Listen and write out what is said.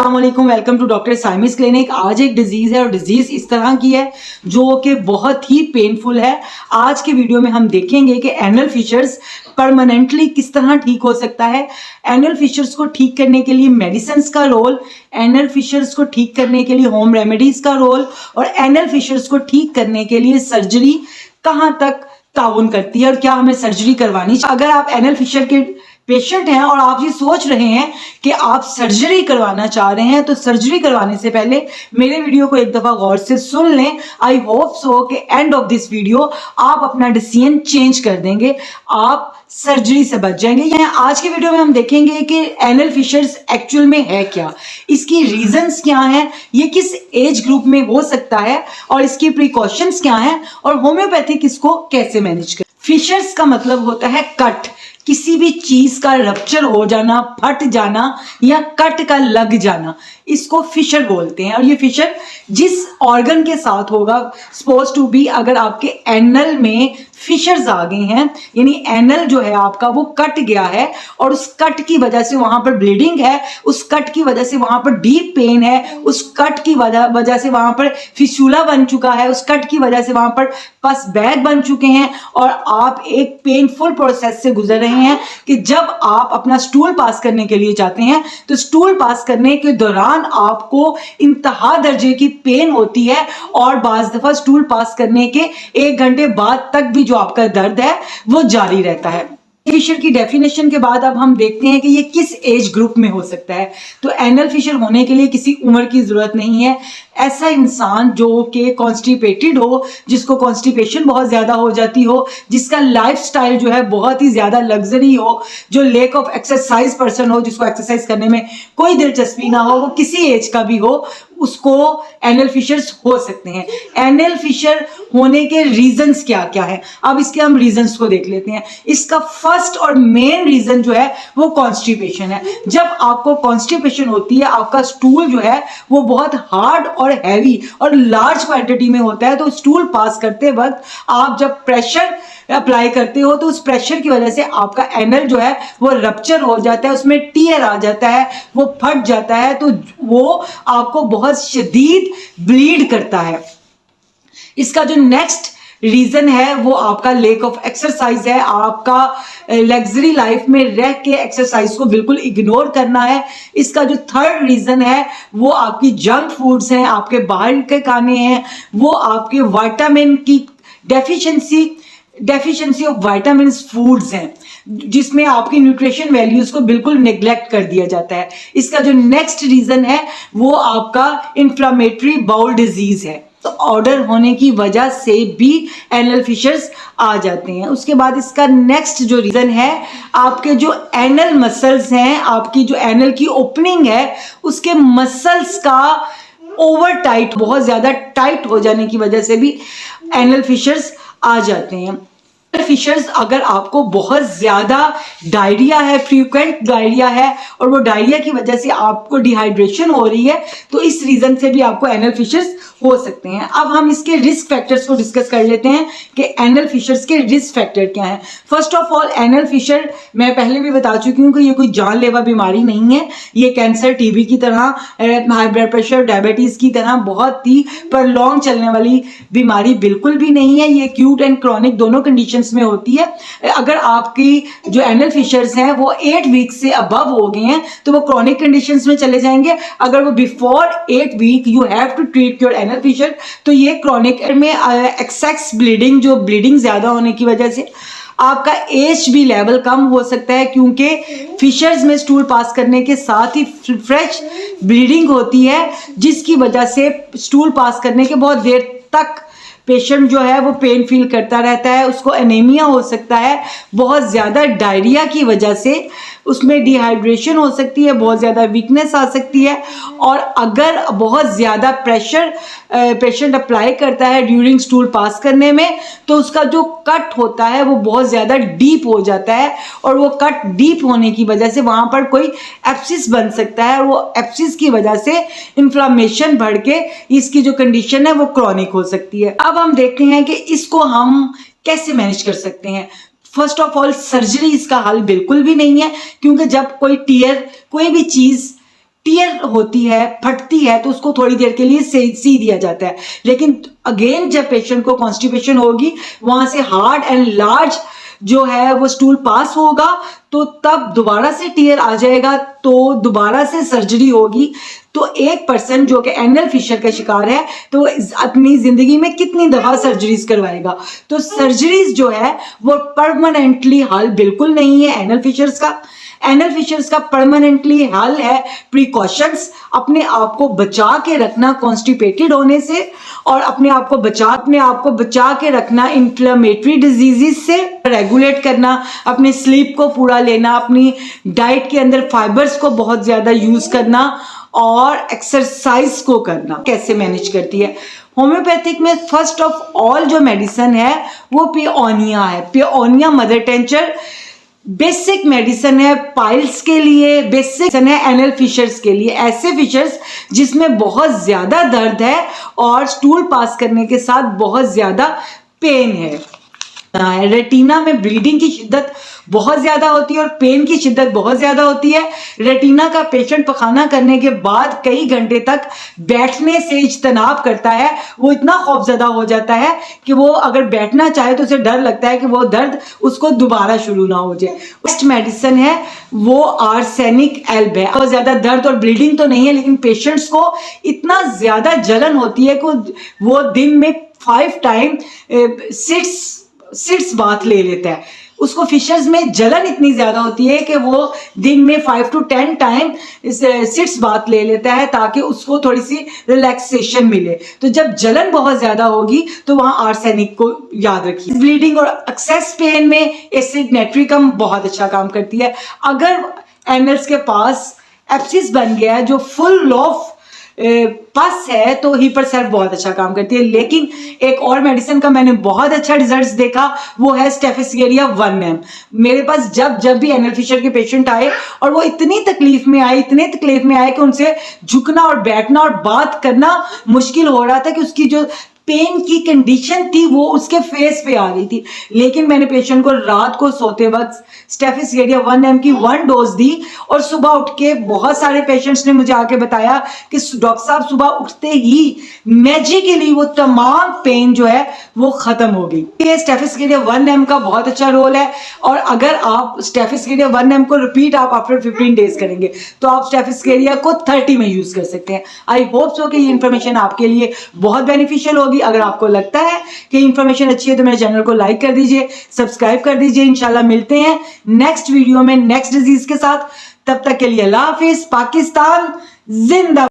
अस्सलामुअलैकुम, welcome to doctor साइमिस clinic. आज एक डिजीज है और डिजीज इस तरह की है जो कि बहुत ही पेनफुल है। आज के वीडियो में हम देखेंगे कि एनल फिशर्स परमानेंटली किस तरह ठीक हो सकता है, एनल फिशर्स को ठीक करने के लिए मेडिसिन का रोल, एनल फिशर्स को ठीक करने के लिए होम रेमेडीज का रोल और एनल फिशर्स को ठीक करने के लिए सर्जरी कहाँ तक ताउन करती है और क्या हमें सर्जरी करवानी चाहिए। अगर आप एनल फिशर के पेशेंट हैं और आप ये सोच रहे हैं कि आप सर्जरी करवाना चाह रहे हैं, तो सर्जरी करवाने से पहले मेरे वीडियो को एक दफा गौर से सुन लें। आई होप सो कि एंड ऑफ दिस वीडियो आप अपना डिसीजन चेंज कर देंगे, आप सर्जरी से बच जाएंगे। आज के वीडियो में हम देखेंगे कि एनल फिशर्स एक्चुअल में है क्या, इसकी रीजंस क्या हैं, ये किस एज ग्रुप में हो सकता है और इसकी प्रिकॉशंस क्या हैं और होम्योपैथिक इसको कैसे मैनेज कर। फिशर्स का मतलब होता है कट, किसी भी चीज का रप्चर हो जाना, फट जाना या कट का लग जाना, इसको फिशर बोलते हैं। और ये फिशर जिस ऑर्गन के साथ होगा, सपोज टू बी अगर आपके एनल में फिशर्स आ गए हैं, यानी एनल जो है आपका वो कट गया है और उस कट की वजह से वहां पर ब्लीडिंग है, उस कट की वजह से वहां पर डीप पेन है, उस कट की वजह से वहां पर फिशूला बन चुका है, उस कट की वजह से वहां पर पस बैग बन चुके हैं और आप एक पेनफुल प्रोसेस से गुजर रहे हैं कि जब आप अपना स्टूल पास करने के लिए जाते हैं तो स्टूल पास करने के दौरान आपको इंतहा दर्जे की पेन होती है और बाज दफा स्टूल पास करने के 1 घंटे बाद तक भी जो आपका दर्द है वो जारी रहता है। फिशर की डेफिनेशन के बाद अब हम देखते हैं कि ये किस एज ग्रुप में हो सकता है। तो एनल फिशर होने के लिए किसी उम्र की जरूरत नहीं है। ऐसा इंसान जो कि कॉन्स्टिपेटेड हो, जिसको कॉन्स्टिपेशन बहुत ज्यादा हो जाती हो, जिसका लाइफस्टाइल जो है बहुत ही ज्यादा लग्जरी हो, जो लेक ऑफ एक्सरसाइज पर्सन हो, जिसको एक्सरसाइज करने में कोई दिलचस्पी ना हो, वो किसी एज का भी हो, उसको एनल फिशर्स हो सकते हैं। एनल फिशर होने के रीजंस क्या क्या है, अब इसके हम रीजंस को देख लेते हैं। इसका फर्स्ट और मेन रीजन जो है वो कॉन्स्टिपेशन है। जब आपको कॉन्स्टिपेशन होती है, आपका स्टूल जो है वो बहुत हार्ड और हैवी और लार्ज क्वांटिटी में होता है, तो स्टूल पास करते वक्त आप जब प्रेशर अप्लाई करते हो तो उस प्रेशर की वजह से आपका एनल जो है वो रप्चर हो जाता है, उसमें टीयर आ जाता है, वो फट जाता है, तो वो आपको बहुत शदीद ब्लीड करता है। इसका जो नेक्स्ट रीजन है वो आपका लेक ऑफ एक्सरसाइज है, आपका लग्जरी लाइफ में रह के एक्सरसाइज को बिल्कुल इग्नोर करना है। इसका जो थर्ड रीजन है वो आपकी जंक फूड्स हैं, आपके बाहर के खाने हैं, वो आपके विटामिन की डेफिशिएंसी ऑफ विटामिन फूड्स हैं, जिसमें आपकी न्यूट्रिशन वैल्यूज को बिल्कुल नेग्लेक्ट कर दिया जाता है। इसका जो नेक्स्ट रीजन है वो आपका इन्फ्लामेटरी बाउल डिजीज है, तो ऑर्डर होने की वजह से भी एनल फिशर्स आ जाते हैं। उसके बाद इसका नेक्स्ट जो रीजन है, आपके जो एनल मसल्स हैं, आपकी जो एनल की ओपनिंग है उसके मसल्स का ओवर टाइट, बहुत ज्यादा टाइट हो जाने की वजह से भी एनल फिशर्स आ जाते हैं। फिशर्स अगर आपको बहुत ज्यादा डायरिया है, फ्रीक्वेंट डायरिया है और वो डायरिया की वजह से आपको डिहाइड्रेशन हो रही है, तो इस रीजन से भी आपको एनल फिशर्स हो सकते हैं। अब हम इसके रिस्क फैक्टर्स को डिस्कस कर लेते हैं कि एनल फिशर्स के रिस्क फैक्टर क्या हैं। First of all, anal fissure मैं पहले भी बता चुकी हूँ कि ये कोई जानलेवा बीमारी नहीं है। ये कैंसर, टीबी की तरह, हाई ब्लड प्रेशर, डायबिटीज की तरह बहुत ही प्रलॉन्ग चलने वाली बीमारी बिल्कुल भी नहीं है। ये एक्यूट एंड क्रॉनिक दोनों कंडीशंस में होती है। अगर आपकी जो एनल फिशर्स हैं वो 8 वीक से अबव हो गए हैं तो वो क्रॉनिक कंडीशंस में चले जाएंगे। अगर वो before 8 week you have to treat your anal fissure, तो ये क्रॉनिक में एक्सेस ब्लीडिंग, जो ब्लीडिंग ज्यादा होने की वजह से आपका एच बी लेवल कम हो सकता है, क्योंकि फिशर्स में स्टूल पास करने के साथ ही फ्रेश ब्लीडिंग होती है, जिसकी वजह से स्टूल पास करने के बहुत देर तक पेशेंट जो है वो पेन फील करता रहता है, उसको एनीमिया हो सकता है, बहुत ज़्यादा डायरिया की वजह से उसमें डिहाइड्रेशन हो सकती है, बहुत ज़्यादा वीकनेस आ सकती है। और अगर बहुत ज़्यादा प्रेशर पेशेंट अप्लाई करता है ड्यूरिंग स्टूल पास करने में, तो उसका जो कट होता है वो बहुत ज़्यादा डीप हो जाता है और वो कट डीप होने की वजह से वहाँ पर कोई एप्सिस बन सकता है, वो एप्सिस की वजह से इन्फ्लामेशन बढ़ के इसकी जो कंडीशन है वो क्रॉनिक हो सकती है। अब हम देखते हैं कि इसको हम कैसे मैनेज कर सकते हैं। फर्स्ट ऑफ ऑल, सर्जरी इसका हल बिल्कुल भी नहीं है, क्योंकि जब कोई टीयर, कोई भी चीज टीयर होती है, फटती है, तो उसको थोड़ी देर के लिए सी दिया जाता है। लेकिन अगेन जब पेशेंट को कॉन्स्टिपेशन होगी, वहां से हार्ड एंड लार्ज जो है वो स्टूल पास होगा, तो तब दोबारा से टीयर आ जाएगा, तो दोबारा से सर्जरी होगी। तो एक पर्सन जो कि एनल फिशर का शिकार है, तो अपनी जिंदगी में कितनी दफा सर्जरीज करवाएगा। तो सर्जरीज जो है वो परमानेंटली हल बिल्कुल नहीं है एनल फिशर्स का। एनल फिशर्स का परमानेंटली हल है प्रिकॉशंस, अपने आप को बचा के रखना कॉन्स्टिपेटेड होने से, और अपने आप को बचा के रखना इन्फ्लेमेटरी डिजीजेस से, रेगुलेट करना, अपने स्लीप को पूरा लेना, अपनी डाइट के अंदर फाइबर्स को बहुत ज्यादा यूज करना, और एक्सरसाइज को करना। कैसे मैनेज करती है होम्योपैथिक में? फर्स्ट ऑफ ऑल जो मेडिसिन है वो पियोनिया है। Paeonia mother tincture basic medicine है पाइल्स के लिए, बेसिक है एनल फिशर्स के लिए, ऐसे फिशर्स जिसमें बहुत ज्यादा दर्द है और स्टूल पास करने के साथ बहुत ज्यादा पेन है। रेटिना में ब्लीडिंग की शिद्दत बहुत ज्यादा होती है और पेन की शिद्दत बहुत ज्यादा होती है। रेटिना का पेशेंट पखाना करने के बाद कई घंटे तक बैठने से इज्तनाब करता है, वो इतना खौफजदा हो जाता है कि वो अगर बैठना चाहे तो उसे डर लगता है कि वो दर्द उसको दोबारा शुरू ना हो जाए। बेस्ट मेडिसिन है वो आर्सेनिक एल्ब है। बहुत ज्यादा दर्द और ब्लीडिंग तो नहीं है, लेकिन पेशेंट्स को इतना ज्यादा जलन होती है कि वो दिन में 5 टाइम सिट्स बाथ ले लेता है। उसको फिशर्स में जलन इतनी ज्यादा होती है कि वो दिन में 5 to 10 टाइम सिट्स बाथ ले लेता है ताकि उसको थोड़ी सी रिलैक्सेशन मिले। तो जब जलन बहुत ज्यादा होगी तो वहां आर्सेनिक को याद रखिए। ब्लीडिंग और एक्सेस पेन में एसिड नाइट्रिकम बहुत अच्छा काम करती है। अगर एनल्स के पास एब्सिस बन गया है जो फुल ऑफ पस है तो हीपरसेल्फ बहुत अच्छा काम करती है। लेकिन एक और मेडिसिन का मैंने बहुत अच्छा रिजल्ट्स देखा, वो है स्टेफिस्केरिया 1M। मेरे पास जब भी एनल फिशर के पेशेंट आए और वो इतने तकलीफ में आए कि उनसे झुकना और बैठना और बात करना मुश्किल हो रहा था कि उसकी जो पेन की कंडीशन थी वो उसके फेस पे आ गई थी। लेकिन मैंने पेशेंट को रात को सोते वक्त स्टेफिस्केरिया 1M की 1 डोज दी और सुबह उठ के बहुत सारे पेशेंट्स ने मुझे आके बताया कि डॉक्टर साहब सुबह उठते ही मैजिकली वो तमाम पेन जो है वो खत्म हो गई। ये स्टेफिस्केरिया 1M का बहुत अच्छा रोल है। और अगर आप स्टेफिस्केरिया 1M को रिपीट आप आफ्टर 15 डेज करेंगे तो आप स्टेफिस्केरिया को 30 में यूज कर सकते हैं। आई होप सो कि ये इन्फॉर्मेशन आपके लिए बहुत बेनिफिशियल होगी। अगर आपको लगता है कि इंफॉर्मेशन अच्छी है तो मेरे चैनल को लाइक कर दीजिए, सब्सक्राइब कर दीजिए। इंशाल्लाह मिलते हैं नेक्स्ट वीडियो में नेक्स्ट डिजीज के साथ। तब तक के लिए अल्लाह हाफिज। पाकिस्तान जिंदाबाद।